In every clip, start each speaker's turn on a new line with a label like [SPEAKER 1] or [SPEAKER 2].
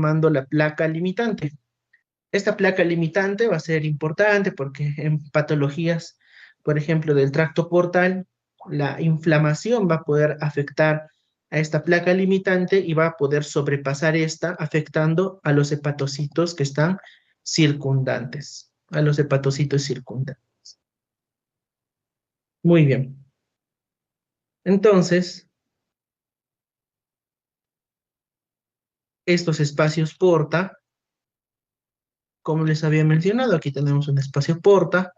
[SPEAKER 1] formando la placa limitante. Esta placa limitante va a ser importante porque en patologías, por ejemplo, del tracto portal, la inflamación va a poder afectar a esta placa limitante y va a poder sobrepasar esta, afectando a los hepatocitos que están circundantes, a los hepatocitos circundantes. Muy bien. Entonces, estos espacios porta, como les había mencionado, aquí tenemos un espacio porta,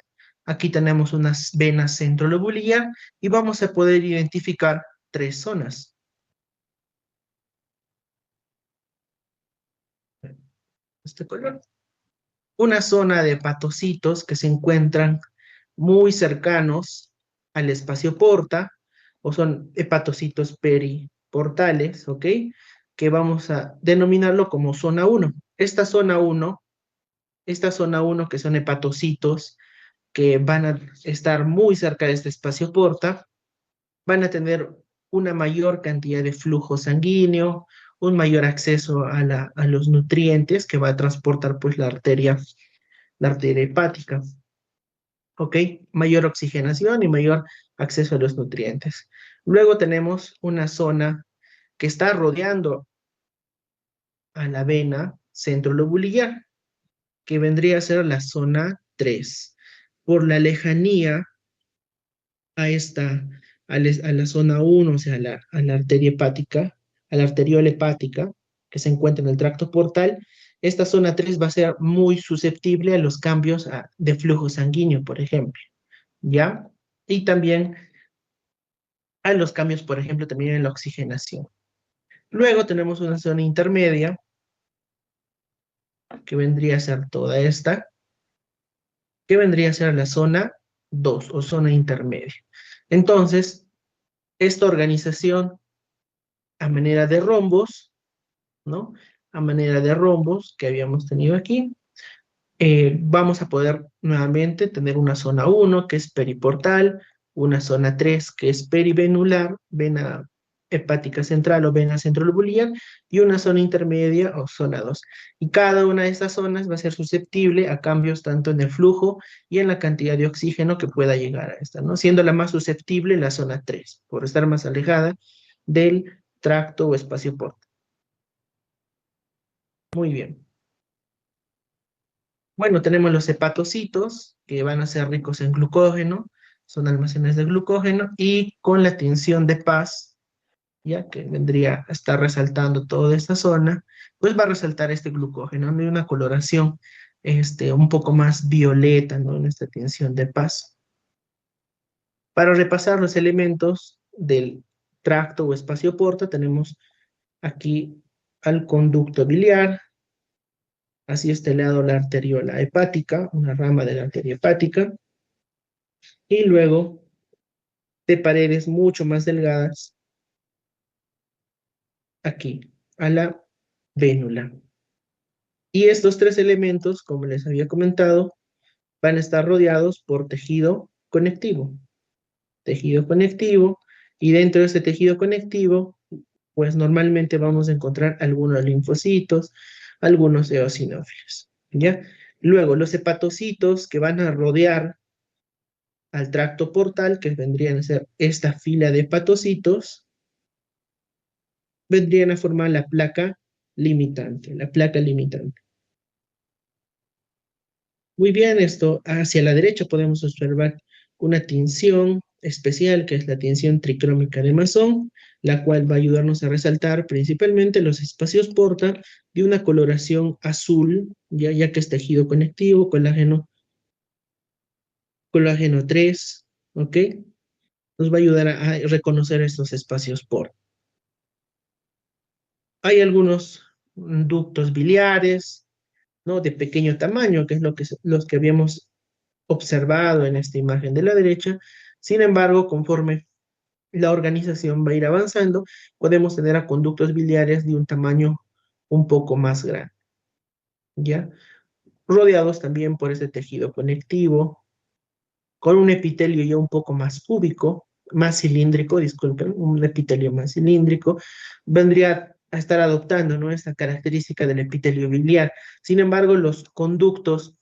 [SPEAKER 1] aquí tenemos unas venas centrolobulillar y vamos a poder identificar tres zonas. Este color. Una zona de hepatocitos que se encuentran muy cercanos al espacio porta, o son hepatocitos periportales, ¿ok? Que vamos a denominarlo como zona 1. Esta zona 1 que son hepatocitos que van a estar muy cerca de este espacio porta, van a tener una mayor cantidad de flujo sanguíneo, un mayor acceso a los nutrientes que va a transportar pues la arteria hepática, ¿ok? Mayor oxigenación y mayor acceso a los nutrientes. Luego tenemos una zona que está rodeando a la vena centrolobulillar, que vendría a ser la zona 3. Por la lejanía a la zona 1, o sea, a la arteria hepática, a la arteriola hepática, que se encuentra en el tracto portal, esta zona 3 va a ser muy susceptible a los cambios de flujo sanguíneo, por ejemplo, ¿ya? Y también a los cambios, por ejemplo, también en la oxigenación. Luego tenemos una zona intermedia, que vendría a ser toda esta, que vendría a ser la zona 2 o zona intermedia. Entonces, esta organización a manera de rombos, ¿no? A manera de rombos que habíamos tenido aquí, vamos a poder nuevamente tener una zona 1 que es periportal, una zona 3 que es perivenular, vena hepática central o vena centrolobulillar, y una zona intermedia o zona 2. Y cada una de estas zonas va a ser susceptible a cambios tanto en el flujo y en la cantidad de oxígeno que pueda llegar a esta, ¿no? Siendo la más susceptible la zona 3, por estar más alejada del tracto o espacio portal. Muy bien. Bueno, tenemos los hepatocitos, que van a ser ricos en glucógeno, son almacenes de glucógeno, y con la tinción de Paz, ya que vendría a estar resaltando toda esta zona, pues va a resaltar este glucógeno, ¿no? Y una coloración un poco más violeta, ¿no? En esta tinción de Paz. Para repasar los elementos del tracto o espacio porta, tenemos aquí al conducto biliar, así estelado la arteriola hepática, una rama de la arteria hepática, y luego de paredes mucho más delgadas aquí, a la vénula. Y estos tres elementos, como les había comentado, van a estar rodeados por tejido conectivo. Tejido conectivo, y dentro de este tejido conectivo, pues normalmente vamos a encontrar algunos linfocitos, algunos eosinófilos, ¿ya? Luego, los hepatocitos que van a rodear al tracto portal, que vendrían a ser esta fila de hepatocitos, vendrían a formar la placa limitante, la placa limitante. Muy bien, esto hacia la derecha podemos observar una tinción especial, que es la tinción tricrómica de Masson, la cual va a ayudarnos a resaltar principalmente los espacios porta de una coloración azul, ya que es tejido conectivo, colágeno 3, ¿ok? Nos va a ayudar a reconocer estos espacios porta. Hay algunos ductos biliares, ¿no? De pequeño tamaño, que es los que habíamos observado en esta imagen de la derecha. Sin embargo, conforme la organización va a ir avanzando, podemos tener a conductos biliares de un tamaño un poco más grande, ¿ya? Rodeados también por ese tejido conectivo, con un epitelio ya un poco más cúbico, más cilíndrico, disculpen, un epitelio más cilíndrico, vendría a estar adoptando, ¿no? Esta característica del epitelio biliar. Sin embargo, los conductos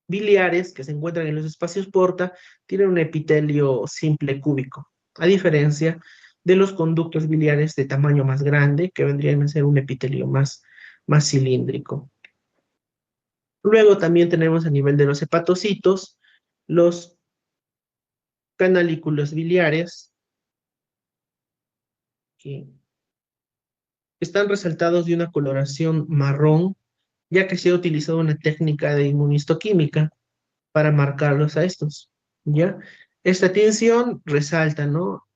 [SPEAKER 1] biliares que se encuentran en los espacios porta tienen un epitelio simple cúbico, a diferencia de los conductos biliares de tamaño más grande, que vendrían a ser un epitelio más cilíndrico. Luego también tenemos a nivel de los hepatocitos, los canalículos biliares, que están resaltados de una coloración marrón, ya que se ha utilizado una técnica de inmunistoquímica para marcarlos a estos, ¿ya? Esta tinción resalta, ¿no?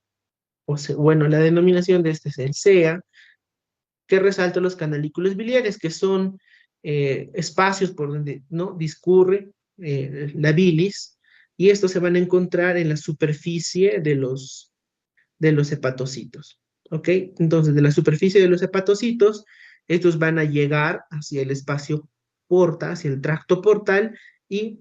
[SPEAKER 1] Bueno, la denominación de este es el CEA, que resalta los canalículos biliares, que son espacios por donde, ¿no? discurre la bilis, y estos se van a encontrar en la superficie de los hepatocitos, ¿ok? Entonces, de la superficie de los hepatocitos, estos van a llegar hacia el espacio porta, hacia el tracto portal, y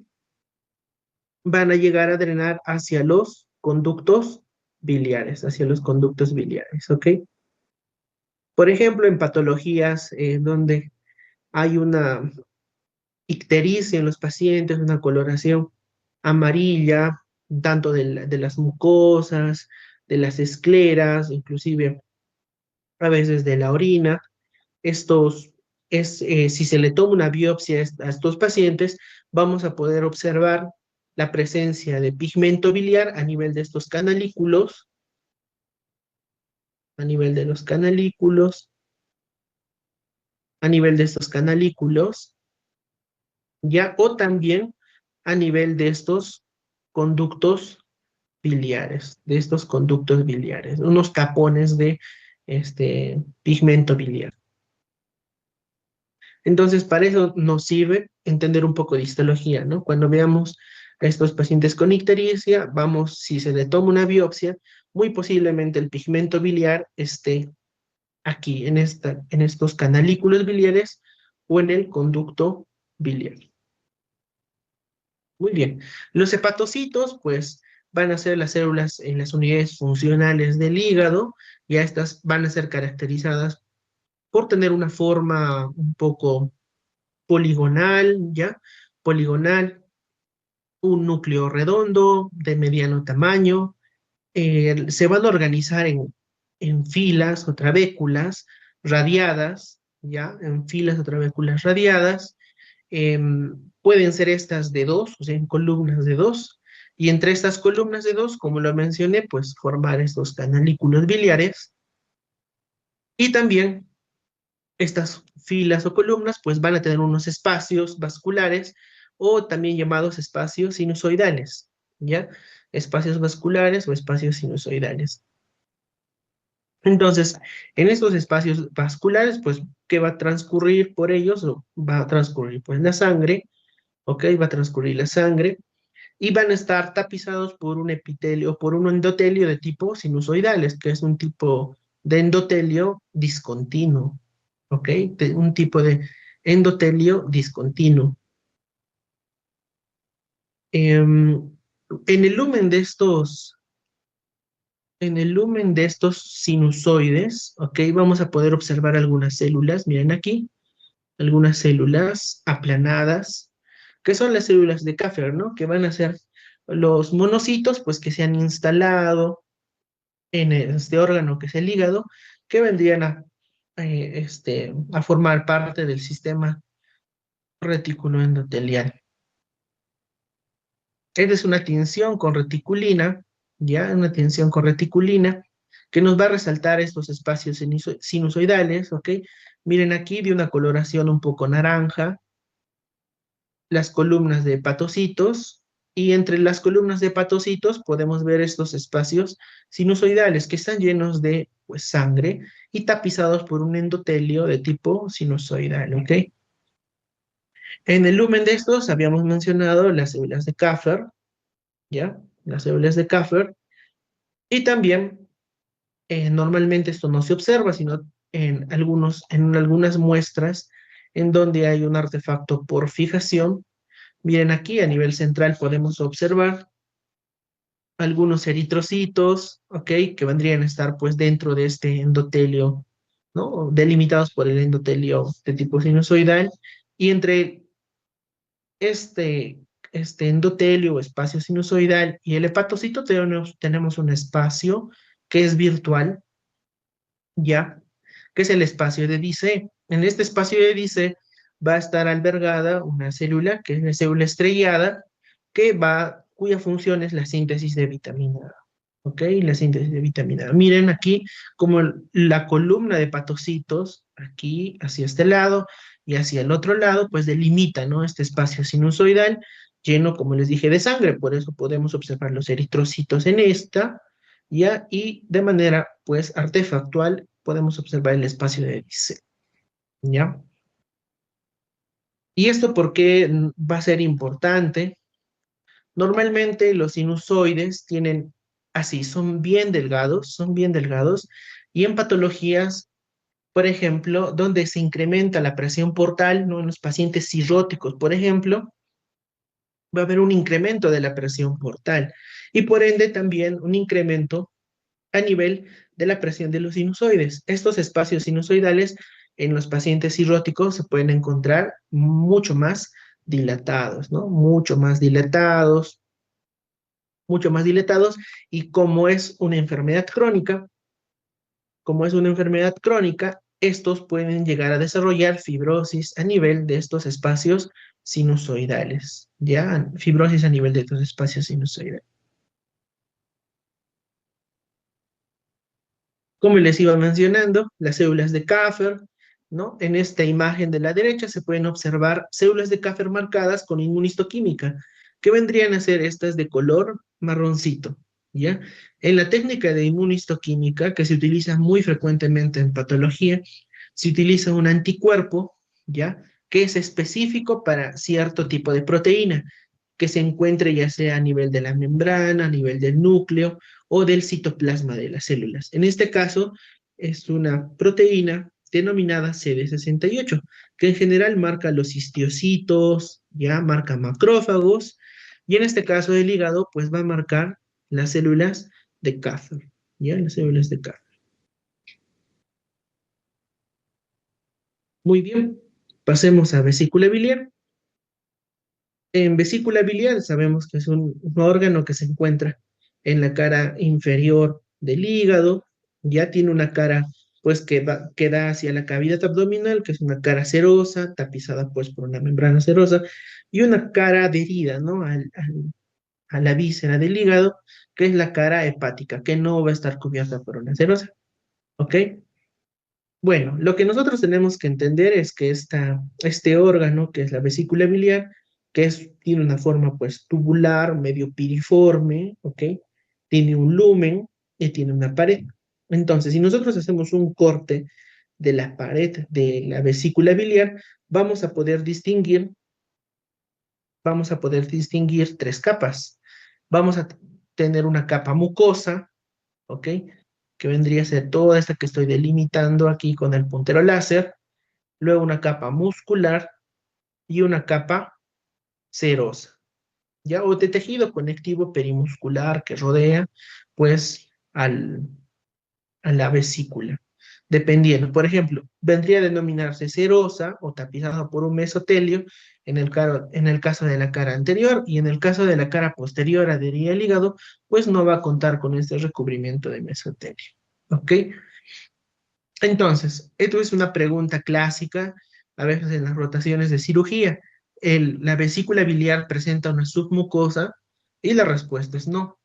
[SPEAKER 1] van a llegar a drenar hacia los conductos biliares, hacia los conductos biliares, ¿ok? Por ejemplo, en patologías donde hay una ictericia en los pacientes, una coloración amarilla, tanto de las mucosas, de las escleras, inclusive a veces de la orina. Estos si se le toma una biopsia a estos pacientes, vamos a poder observar la presencia de pigmento biliar a nivel de estos canalículos, a nivel de los canalículos, a nivel de estos canalículos, ya, o también a nivel de estos conductos biliares, unos tapones de pigmento biliar. Entonces, para eso nos sirve entender un poco de histología, ¿no? Cuando veamos a estos pacientes con ictericia, vamos, si se le toma una biopsia, muy posiblemente el pigmento biliar esté aquí, en estos canalículos biliares o en el conducto biliar. Muy bien. Los hepatocitos, pues, van a ser las células en las unidades funcionales del hígado, ya estas van a ser caracterizadas por tener una forma un poco poligonal, ¿ya? Poligonal, un núcleo redondo de mediano tamaño. Se van a organizar en filas o trabéculas radiadas, ¿ya? En filas o trabéculas radiadas. Pueden ser estas de dos, o sea, en columnas de dos. Y entre estas columnas de dos, como lo mencioné, pues formar estos canalículos biliares. Y también estas filas o columnas pues van a tener unos espacios vasculares o también llamados espacios sinusoidales, ¿ya? Espacios vasculares o espacios sinusoidales. Entonces, en estos espacios vasculares, pues, ¿qué va a transcurrir por ellos? Va a transcurrir, pues, la sangre, ¿ok? Va a transcurrir la sangre y van a estar tapizados por un epitelio, por un endotelio de tipo sinusoidales, que es un tipo de endotelio discontinuo, ¿ok? Un tipo de endotelio discontinuo. En el lumen de estos, en el lumen de estos sinusoides, ¿ok? Vamos a poder observar algunas células, miren aquí, algunas células aplanadas, que son las células de Kaffer, ¿no? Que van a ser los monocitos, pues que se han instalado en este órgano que es el hígado, que vendrían a formar parte del sistema retículo endotelial. Esta es una tinción con reticulina, ¿ya? Una tinción con reticulina que nos va a resaltar estos espacios sinusoidales, ¿ok? Miren aquí de una coloración un poco naranja, las columnas de hepatocitos, y entre las columnas de hepatocitos podemos ver estos espacios sinusoidales que están llenos de pues, sangre y tapizados por un endotelio de tipo sinusoidal, ¿ok? En el lumen de estos habíamos mencionado las células de Kaffer, ¿ya? Las células de Kaffer, y también normalmente esto no se observa, sino en algunas muestras en donde hay un artefacto por fijación. Miren aquí, a nivel central podemos observar algunos eritrocitos, ¿ok? Que vendrían a estar pues dentro de este endotelio ¿no? Delimitados por el endotelio de tipo sinusoidal, y entre este, este endotelio o espacio sinusoidal y el hepatocito tenemos un espacio que es virtual, ¿ya? Que es el espacio de Dice. En este espacio de Dice va a estar albergada una célula, que es la célula estrellada, cuya función es la síntesis de vitamina A. ¿Ok? La síntesis de vitamina A. Miren aquí como la columna de hepatocitos, aquí hacia este lado y hacia el otro lado, pues delimita, ¿no? Este espacio sinusoidal lleno, como les dije, de sangre. Por eso podemos observar los eritrocitos en esta, ¿ya? Y de manera, pues, artefactual podemos observar el espacio de Dice, ¿ya? ¿Y esto por qué va a ser importante? Normalmente los sinusoides tienen así, son bien delgados, y en patologías, por ejemplo, donde se incrementa la presión portal, ¿no? En los pacientes cirróticos, por ejemplo, va a haber un incremento de la presión portal y por ende también un incremento a nivel de la presión de los sinusoides. Estos espacios sinusoidales en los pacientes cirróticos se pueden encontrar mucho más dilatados, ¿no? Mucho más dilatados, y como es una enfermedad crónica, estos pueden llegar a desarrollar fibrosis a nivel de estos espacios sinusoidales, ¿ya? Fibrosis a nivel de estos espacios sinusoidales. Como les iba mencionando, las células de Kaffer, ¿no? En esta imagen de la derecha se pueden observar células de Kaffer marcadas con inmunistoquímica, que vendrían a ser estas de color marroncito, ¿ya? En la técnica de inmunistoquímica, que se utiliza muy frecuentemente en patología, se utiliza un anticuerpo, ¿ya? Que es específico para cierto tipo de proteína, que se encuentre ya sea a nivel de la membrana, a nivel del núcleo o del citoplasma de las células. En este caso, es una proteína denominada CD68, que en general marca los histiocitos, ya marca macrófagos, y en este caso del hígado, pues va a marcar las células de Kaffer, ya las células de Kaffer. Muy bien, pasemos a vesícula biliar. En vesícula biliar sabemos que es un órgano que se encuentra en la cara inferior del hígado, ya tiene una cara pues que da hacia la cavidad abdominal, que es una cara serosa, tapizada pues por una membrana serosa, y una cara adherida, ¿no? A la víscera del hígado, que es la cara hepática, que no va a estar cubierta por una serosa, ¿ok? Bueno, lo que nosotros tenemos que entender es que este órgano, que es la vesícula biliar, tiene una forma pues tubular, medio piriforme, ¿ok? Tiene un lumen y tiene una pared. Entonces, si nosotros hacemos un corte de la pared de la vesícula biliar, vamos a poder distinguir, vamos a poder distinguir tres capas. Vamos a tener una capa mucosa, ¿ok? Que vendría a ser toda esta que estoy delimitando aquí con el puntero láser, luego una capa muscular y una capa serosa, ¿ya? O de tejido conectivo perimuscular que rodea, pues, a la vesícula. Dependiendo, por ejemplo, vendría a denominarse serosa o tapizada por un mesotelio en el caso de la cara anterior, y en el caso de la cara posterior adherida al hígado, pues no va a contar con este recubrimiento de mesotelio. ¿Ok? Entonces, esto es una pregunta clásica, a veces en las rotaciones de cirugía. La vesícula biliar presenta una submucosa, y la respuesta es no.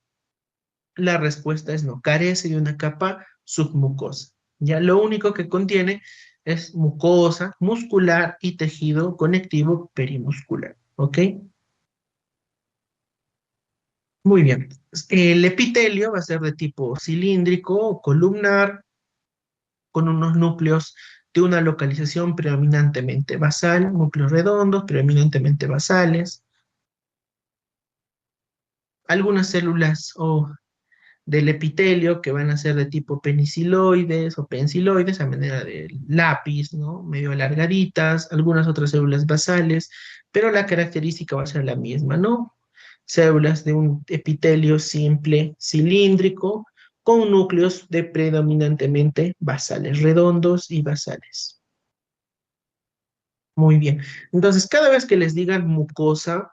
[SPEAKER 1] La respuesta es no, carece de una capa submucosa. Ya lo único que contiene es mucosa muscular y tejido conectivo perimuscular. ¿Ok? Muy bien. El epitelio va a ser de tipo cilíndrico o columnar, con unos núcleos de una localización predominantemente basal, núcleos redondos, predominantemente basales. Algunas células del epitelio que van a ser de tipo peniciloides o pensiloides a manera de lápiz, ¿no? Medio alargaditas, algunas otras células basales, pero la característica va a ser la misma, ¿no? Células de un epitelio simple cilíndrico con núcleos de predominantemente basales, redondos y basales. Muy bien. Entonces, cada vez que les digan mucosa,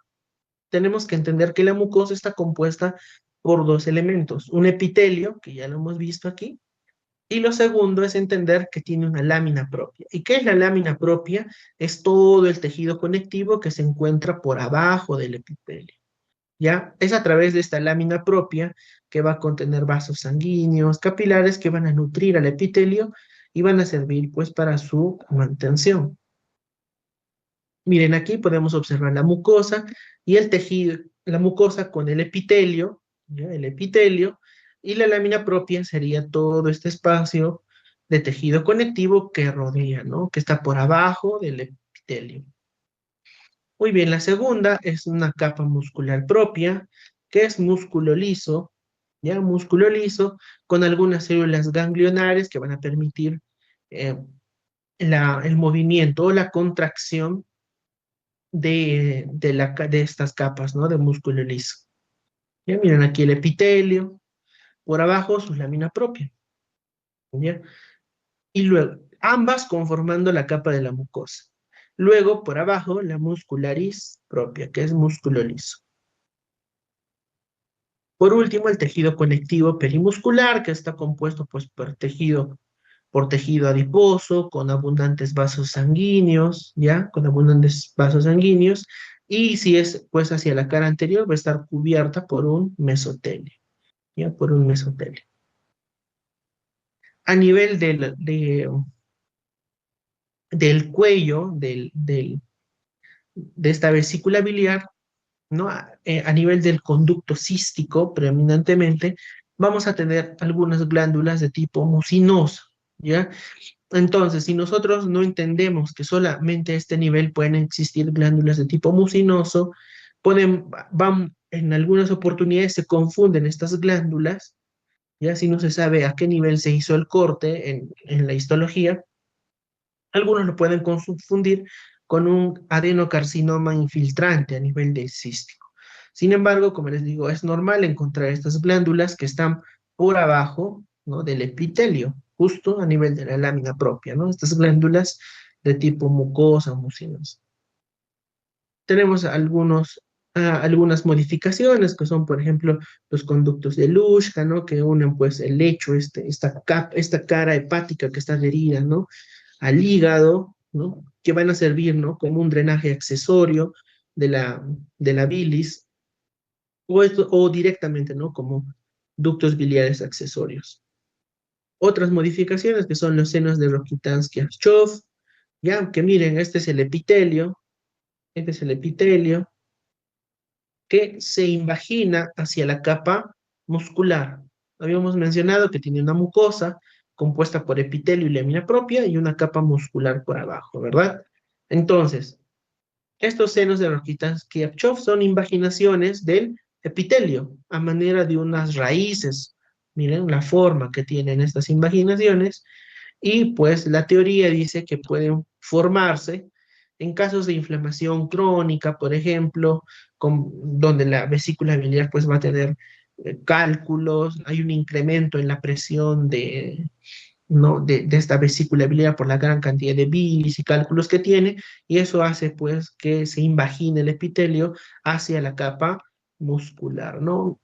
[SPEAKER 1] tenemos que entender que la mucosa está compuesta por dos elementos, un epitelio, que ya lo hemos visto aquí, y lo segundo es entender que tiene una lámina propia. ¿Y qué es la lámina propia? Es todo el tejido conectivo que se encuentra por abajo del epitelio. ¿Ya? Es a través de esta lámina propia que va a contener vasos sanguíneos, capilares que van a nutrir al epitelio y van a servir pues para su mantención. Miren, aquí podemos observar la mucosa y el tejido, la mucosa con el epitelio, ¿ya? El epitelio, y la lámina propia sería todo este espacio de tejido conectivo que rodea, ¿no? Que está por abajo del epitelio. Muy bien, la segunda es una capa muscular propia, que es músculo liso, ¿ya? Músculo liso con algunas células ganglionares que van a permitir eh, el movimiento o la contracción de estas capas, ¿no? De músculo liso. ¿Ya? Miren aquí el epitelio, por abajo su lámina propia, ¿ya? Y luego, ambas conformando la capa de la mucosa. Luego, por abajo, la muscularis propia, que es músculo liso. Por último, el tejido conectivo perimuscular, que está compuesto pues, por tejido adiposo, con abundantes vasos sanguíneos, ¿ya? Con abundantes vasos sanguíneos. Y si es pues hacia la cara anterior, va a estar cubierta por un mesotelio, ¿ya? Por un mesotelio. A nivel del cuello, de esta vesícula biliar, ¿no? A nivel del conducto cístico, preeminentemente, vamos a tener algunas glándulas de tipo mucinoso, ¿ya? Entonces, si nosotros no entendemos que solamente a este nivel pueden existir glándulas de tipo mucinoso, en algunas oportunidades se confunden estas glándulas, ya si no se sabe a qué nivel se hizo el corte en la histología, algunos lo pueden confundir con un adenocarcinoma infiltrante a nivel de cístico. Sin embargo, como les digo, es normal encontrar estas glándulas que están por abajo, ¿no? Del epitelio, justo a nivel de la lámina propia, ¿no? Estas glándulas de tipo mucosa o mucinosa. Tenemos algunas modificaciones que son, por ejemplo, los conductos de Luschka, ¿no? Que unen pues el lecho, esta cara hepática que está adherida, ¿no? Al hígado, ¿no? Que van a servir, ¿no? Como un drenaje accesorio de la bilis, o directamente, ¿no? Como ductos biliares accesorios. Otras modificaciones que son los senos de Rokitansky-Ashchov, ya, que miren, este es el epitelio, que se invagina hacia la capa muscular. Habíamos mencionado que tiene una mucosa compuesta por epitelio y lámina propia y una capa muscular por abajo, ¿verdad? Entonces, estos senos de Rokitansky-Apchov son invaginaciones del epitelio a manera de unas raíces. Miren la forma que tienen estas invaginaciones y pues la teoría dice que pueden formarse en casos de inflamación crónica, por ejemplo, donde la vesícula biliar pues va a tener cálculos, hay un incremento en la presión ¿no? de esta vesícula biliar por la gran cantidad de bilis y cálculos que tiene, y eso hace pues que se invagine el epitelio hacia la capa muscular, ¿no?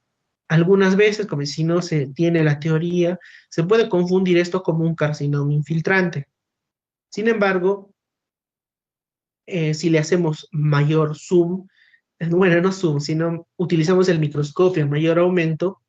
[SPEAKER 1] Algunas veces, como si no se tiene la teoría, se puede confundir esto como un carcinoma infiltrante. Sin embargo, si le hacemos mayor zoom, bueno, no zoom, sino utilizamos el microscopio a mayor aumento,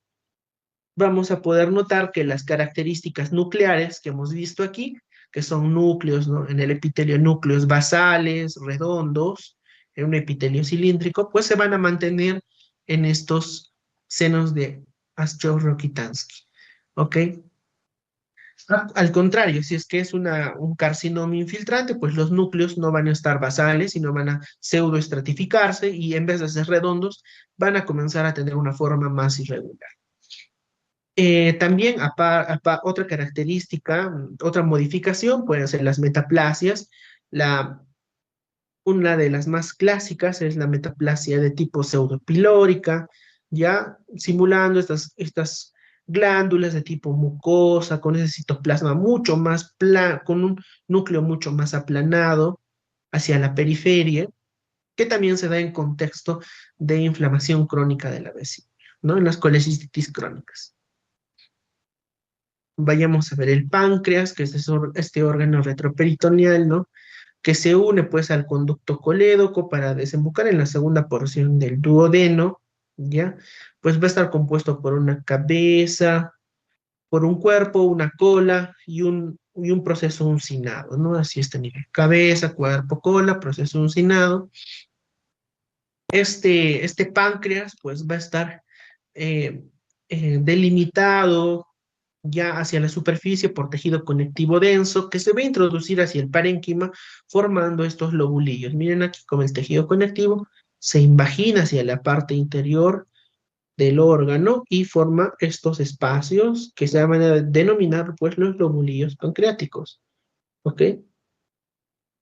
[SPEAKER 1] vamos a poder notar que las características nucleares que hemos visto aquí, que son núcleos, ¿no? En el epitelio, núcleos basales, redondos, en un epitelio cilíndrico, pues se van a mantener en estos senos de Ashchov-Rokitansky. ¿Ok? Al contrario, si es que es un carcinoma infiltrante, pues los núcleos no van a estar basales, sino van a pseudoestratificarse y en vez de ser redondos, van a comenzar a tener una forma más irregular. También otra característica, otra modificación pueden ser las metaplasias. Una de las más clásicas es la metaplasia de tipo pseudopilórica, ya simulando estas glándulas de tipo mucosa, con ese citoplasma mucho más con un núcleo mucho más aplanado hacia la periferia, que también se da en contexto de inflamación crónica de la vesícula, ¿no? En las colecistitis crónicas. Vayamos a ver el páncreas, que es este órgano retroperitoneal, ¿no? Que se une pues al conducto colédoco para desembocar en la segunda porción del duodeno, ¿ya? Pues va a estar compuesto por una cabeza, por un cuerpo, una cola y un proceso uncinado, ¿no? Así este nivel. Cabeza, cuerpo, cola, proceso uncinado. Este páncreas pues va a estar eh, delimitado ya hacia la superficie por tejido conectivo denso que se va a introducir hacia el parénquima formando estos lobulillos. Miren aquí como el tejido conectivo se invagina hacia la parte interior del órgano y forma estos espacios que se van a denominar pues los lobulillos pancreáticos. ¿Ok?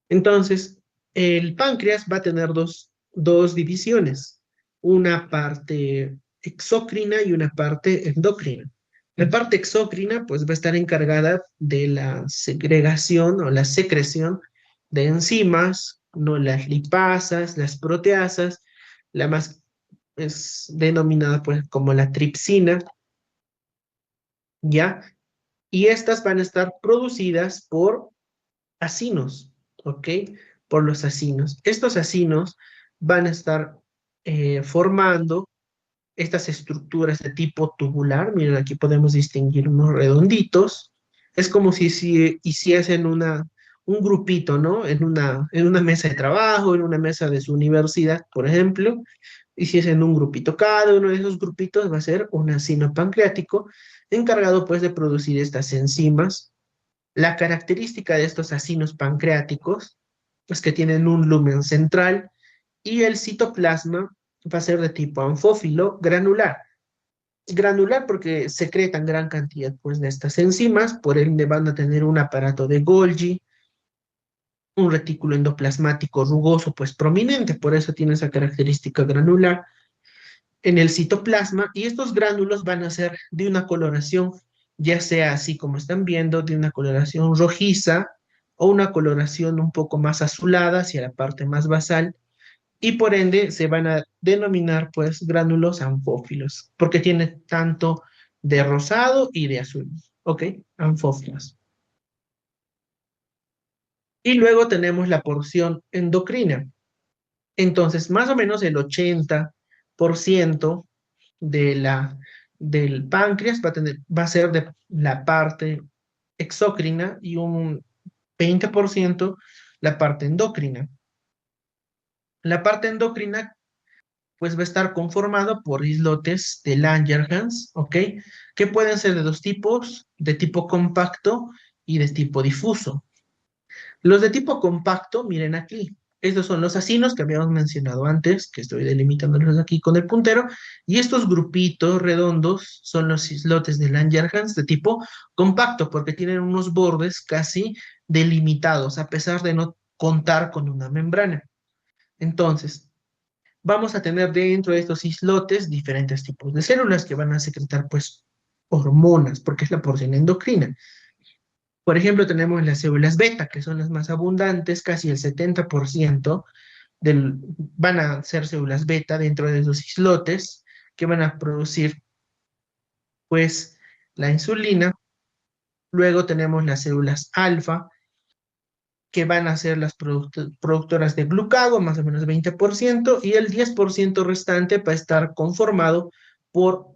[SPEAKER 1] Entonces, el páncreas va a tener dos divisiones, una parte exócrina y una parte endocrina. La parte exócrina, pues, va a estar encargada de la segregación o la secreción de enzimas, no las lipasas, las proteasas, la más es denominada, pues, como la tripsina, ¿ya? Y estas van a estar producidas por acinos, ¿ok? Por los acinos. Estos acinos van a estar formando estas estructuras de tipo tubular. Miren, aquí podemos distinguir unos redonditos. Es como si hiciesen un grupito, ¿no? En una mesa de trabajo, en una mesa de su universidad, por ejemplo. Hiciesen un grupito. Cada uno de esos grupitos va a ser un acino pancreático encargado, pues, de producir estas enzimas. La característica de estos acinos pancreáticos es que tienen un lumen central y el citoplasma va a ser de tipo anfófilo granular. Granular porque secretan gran cantidad pues, de estas enzimas, por ende van a tener un aparato de Golgi, un retículo endoplasmático rugoso pues prominente, por eso tiene esa característica granular en el citoplasma y estos gránulos van a ser de una coloración, ya sea así como están viendo, de una coloración rojiza o una coloración un poco más azulada hacia la parte más basal y por ende se van a denominar pues gránulos anfófilos porque tiene tanto de rosado y de azul, ¿ok? Anfófilos. Y luego tenemos la porción endocrina. Entonces, más o menos el 80% de del páncreas va a ser de la parte exócrina y un 20% la parte endocrina. La parte endocrina pues va a estar conformado por islotes de Langerhans, ¿ok? Que pueden ser de dos tipos, de tipo compacto y de tipo difuso. Los de tipo compacto, miren aquí, estos son los acinos que habíamos mencionado antes, que estoy delimitándolos aquí con el puntero, y estos grupitos redondos son los islotes de Langerhans de tipo compacto, porque tienen unos bordes casi delimitados, a pesar de no contar con una membrana. Entonces, vamos a tener dentro de estos islotes diferentes tipos de células que van a secretar, pues, hormonas, porque es la porción endocrina. Por ejemplo, tenemos las células beta, que son las más abundantes, casi el 70% van a ser células beta dentro de esos islotes que van a producir, pues, la insulina. Luego tenemos las células alfa, que van a ser las productoras de glucago, más o menos 20%, y el 10% restante va a estar conformado por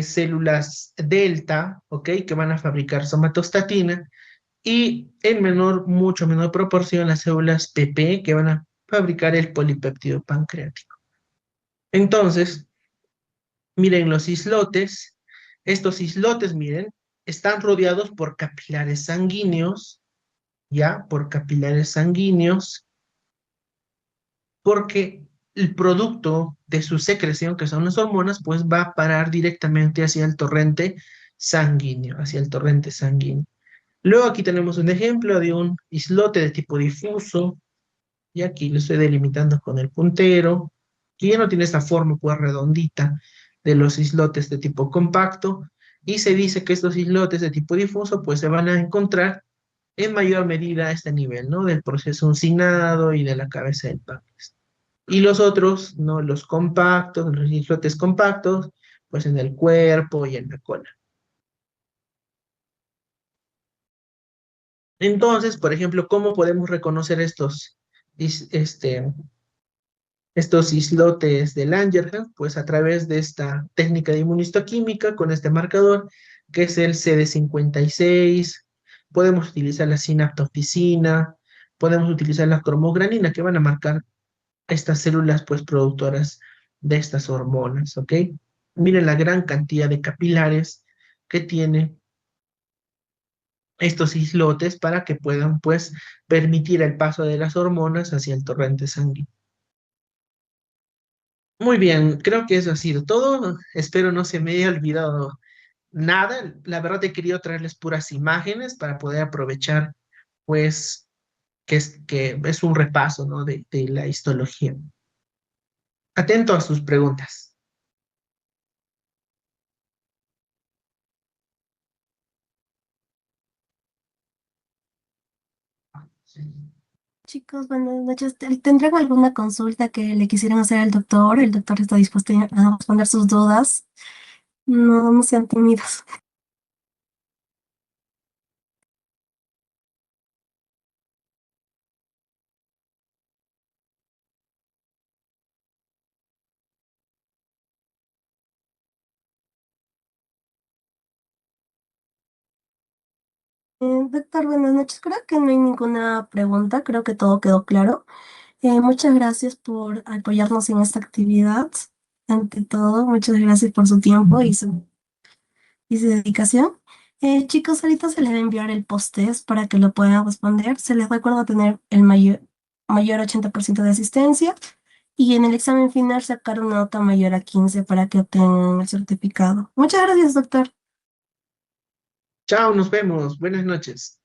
[SPEAKER 1] células delta, ¿ok? Que van a fabricar somatostatina, y en mucho menor proporción, las células PP que van a fabricar el polipéptido pancreático. Entonces, miren los islotes. Estos islotes, miren, están rodeados por capilares sanguíneos, ¿ya? Por capilares sanguíneos, porque el producto de su secreción, que son las hormonas, pues va a parar directamente hacia el torrente sanguíneo, hacia el torrente sanguíneo. Luego aquí tenemos un ejemplo de un islote de tipo difuso, y aquí lo estoy delimitando con el puntero, que ya no tiene esta forma pues redondita de los islotes de tipo compacto, y se dice que estos islotes de tipo difuso pues se van a encontrar en mayor medida a este nivel, ¿no? Del proceso uncinado y de la cabeza del páncreas. Y los otros, ¿no? Los compactos, los islotes compactos, pues en el cuerpo y en la cola. Entonces, por ejemplo, ¿cómo podemos reconocer is- este, estos islotes de Langerhans? Pues a través de esta técnica de inmunistoquímica con este marcador, que es el CD56. Podemos utilizar la sinaptofisina, podemos utilizar la cromogranina, que van a marcar estas células pues productoras de estas hormonas, ¿ok? Miren la gran cantidad de capilares que tiene estos islotes para que puedan pues permitir el paso de las hormonas hacia el torrente sanguíneo. Muy bien, creo que eso ha sido todo. Espero no se me haya olvidado nada. La verdad he querido traerles puras imágenes para poder aprovechar pues que es un repaso, ¿no? de la histología. Atento a sus preguntas.
[SPEAKER 2] Chicos, buenas noches. ¿Tendrán alguna consulta que le quisieran hacer al doctor? El doctor está dispuesto a responder sus dudas. No, no sean tímidos. Doctor, buenas noches. Creo que no hay ninguna pregunta. Creo que todo quedó claro. Muchas gracias por apoyarnos en esta actividad. Ante todo, muchas gracias por su tiempo y su dedicación. Chicos, ahorita se les va a enviar el post-test para que lo puedan responder. Se les recuerda tener el mayor 80% de asistencia y en el examen final sacar una nota mayor a 15 para que obtengan el certificado. Muchas gracias, doctor.
[SPEAKER 1] Chao, nos vemos. Buenas noches.